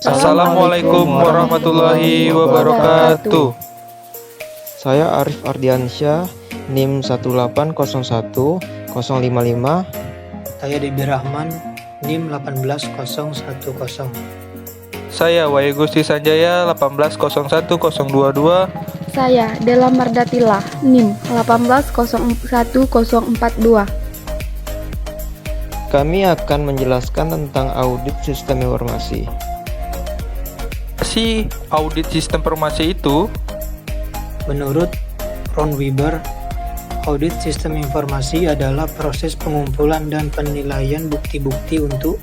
Assalamualaikum warahmatullahi wabarakatuh. Saya Arif Ardiansyah, NIM 1801055. Saya Debi Rahman, NIM 18010. Saya Wahyu Gusti Sanjaya 1801022. Saya Della Mardatila, NIM 1801042. Kami akan menjelaskan tentang audit sistem informasi. Si audit sistem informasi itu, Menurut Ron Weber, audit sistem informasi adalah proses pengumpulan dan penilaian bukti-bukti untuk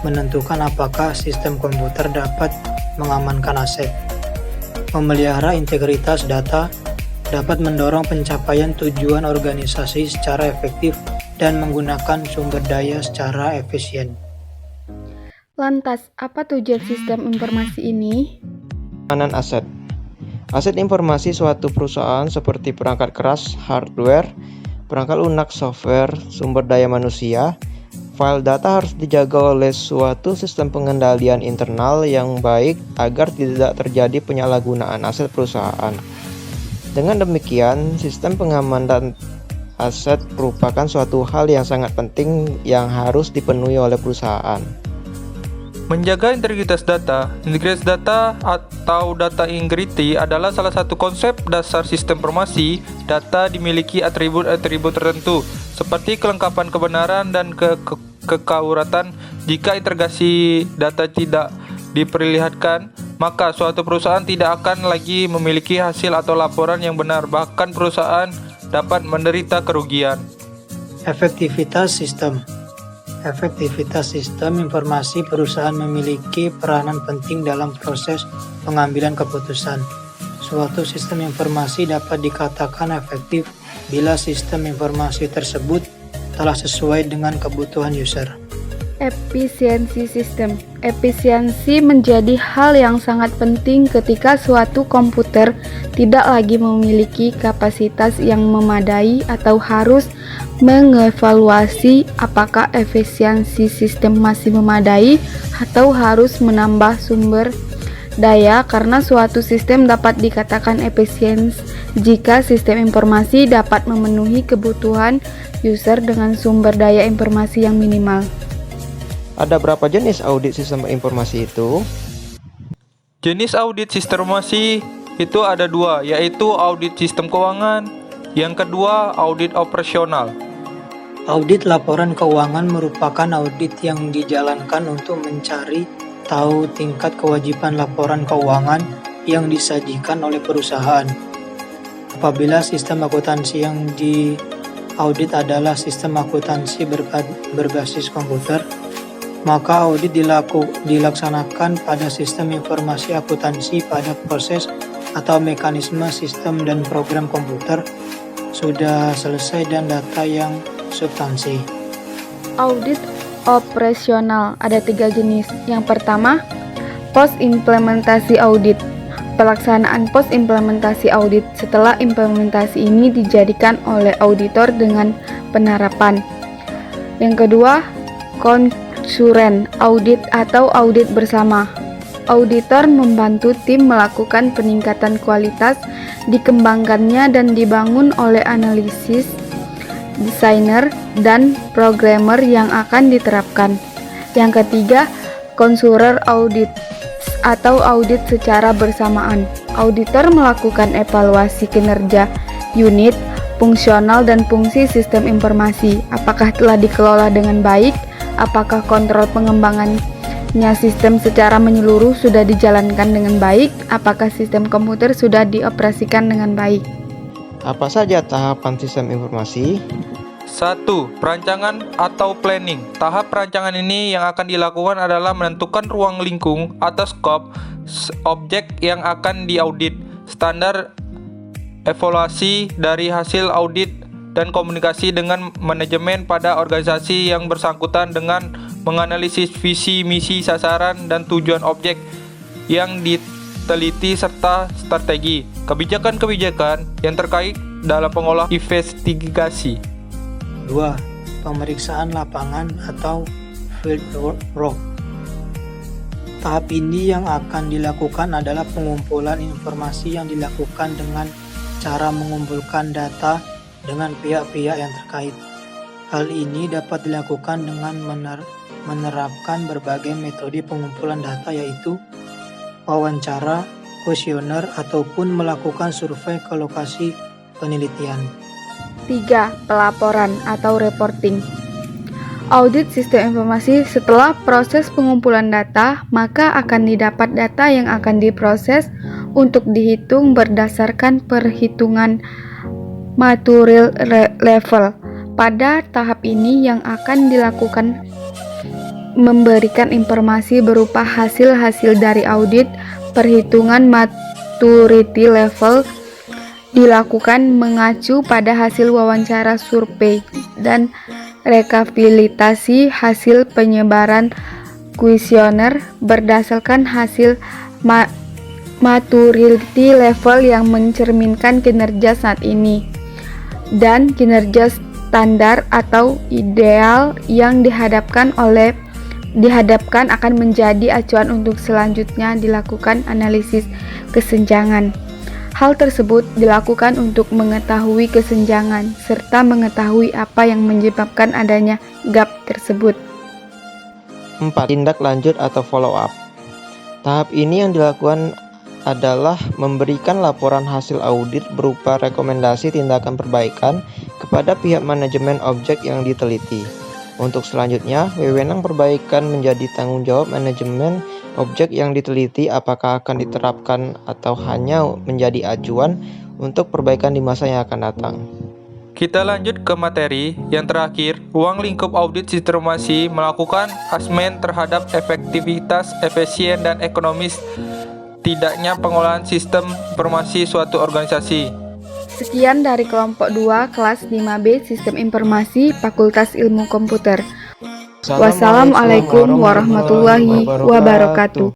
menentukan apakah sistem komputer dapat mengamankan aset, memelihara integritas data, dapat mendorong pencapaian tujuan organisasi secara efektif, dan menggunakan sumber daya secara efisien. Lantas, apa tujuan sistem informasi ini? Penanganan aset. Aset informasi suatu perusahaan seperti perangkat keras, hardware, perangkat lunak, software, sumber daya manusia. File data harus dijaga oleh suatu sistem pengendalian internal yang baik agar tidak terjadi penyalahgunaan aset perusahaan. Dengan demikian, sistem pengamanan aset merupakan suatu hal yang sangat penting yang harus dipenuhi oleh perusahaan. menjaga integritas data. Integritas data atau data integrity adalah salah satu konsep dasar sistem informasi. Data dimiliki atribut-atribut tertentu seperti kelengkapan, kebenaran, dan keakuratan. Jika integrasi data tidak diperlihatkan, maka suatu perusahaan tidak akan lagi memiliki hasil atau laporan yang benar. Bahkan perusahaan dapat menderita kerugian. Efektivitas sistem. Efektivitas sistem informasi perusahaan memiliki peranan penting dalam proses pengambilan keputusan. Suatu sistem informasi dapat dikatakan efektif bila sistem informasi tersebut telah sesuai dengan kebutuhan user. Efisiensi sistem. Efisiensi menjadi hal yang sangat penting ketika suatu komputer tidak lagi memiliki kapasitas yang memadai atau harus mengevaluasi apakah efisiensi sistem masih memadai atau harus menambah sumber daya, karena suatu sistem dapat dikatakan efisien jika sistem informasi dapat memenuhi kebutuhan user dengan sumber daya informasi yang minimal. Ada berapa jenis audit sistem informasi itu? Jenis audit sistem informasi itu ada dua, yaitu audit sistem keuangan, yang kedua audit operasional. Audit laporan keuangan merupakan audit yang dijalankan untuk mencari tahu tingkat kewajiban laporan keuangan yang disajikan oleh perusahaan. Apabila sistem akuntansi yang diaudit adalah sistem akuntansi berbasis komputer, maka audit dilaksanakan pada sistem informasi akuntansi pada proses atau mekanisme sistem dan program komputer sudah selesai dan data yang substansi. Audit operasional ada 3 jenis. Yang pertama, post implementasi audit. Pelaksanaan post implementasi audit setelah implementasi ini dijadikan oleh auditor dengan penerapan. Yang kedua, konsulen audit atau audit bersama. Auditor membantu tim melakukan peningkatan kualitas, dikembangkannya dan dibangun oleh analisis, desainer, dan programmer yang akan diterapkan. Yang ketiga, konsuler audit atau audit secara bersamaan. Auditor melakukan evaluasi kinerja unit, fungsional, dan fungsi sistem informasi. Apakah telah dikelola dengan baik? Apakah kontrol pengembangannya sistem secara menyeluruh sudah dijalankan dengan baik? Apakah sistem komputer sudah dioperasikan dengan baik? Apa saja tahapan sistem informasi? 1. Perancangan atau planning. Tahap perancangan ini yang akan dilakukan adalah menentukan ruang lingkung atau scope objek yang akan diaudit, standar evaluasi dari hasil audit, dan komunikasi dengan manajemen pada organisasi yang bersangkutan dengan menganalisis visi, misi, sasaran, dan tujuan objek yang diteliti serta strategi, kebijakan-kebijakan yang terkait dalam pengolah investigasi. 2. Pemeriksaan lapangan atau field work. Tahap ini yang akan dilakukan adalah pengumpulan informasi yang dilakukan dengan cara mengumpulkan data dengan pihak-pihak yang terkait. Hal ini dapat dilakukan dengan menerapkan berbagai metode pengumpulan data yaitu wawancara, kuesioner, ataupun melakukan survei ke lokasi penelitian. 3. Pelaporan atau reporting. Audit sistem informasi. Setelah proses pengumpulan data, maka akan didapat data yang akan diproses untuk dihitung berdasarkan perhitungan material level. Pada tahap ini yang akan dilakukan memberikan informasi berupa hasil-hasil dari audit. Perhitungan maturity level dilakukan mengacu pada hasil wawancara survei dan rekapitulasi hasil penyebaran kuesioner berdasarkan hasil maturity level yang mencerminkan kinerja saat ini dan kinerja standar atau ideal yang dihadapkan akan menjadi acuan untuk selanjutnya dilakukan analisis kesenjangan. Hal tersebut dilakukan untuk mengetahui kesenjangan serta mengetahui apa yang menyebabkan adanya gap tersebut. 4. Tindak lanjut atau follow up. Tahap ini yang dilakukan adalah memberikan laporan hasil audit berupa rekomendasi tindakan perbaikan kepada pihak manajemen objek yang diteliti. Untuk selanjutnya, wewenang perbaikan menjadi tanggung jawab manajemen objek yang diteliti apakah akan diterapkan atau hanya menjadi acuan untuk perbaikan di masa yang akan datang. Kita lanjut ke materi yang terakhir. Ruang lingkup audit sistem informasi melakukan asesmen terhadap efektivitas, efisien, dan ekonomis tidaknya pengolahan sistem informasi suatu organisasi. Sekian dari kelompok 2 kelas 5B Sistem Informasi Fakultas Ilmu Komputer. Wassalamualaikum warahmatullahi wabarakatuh.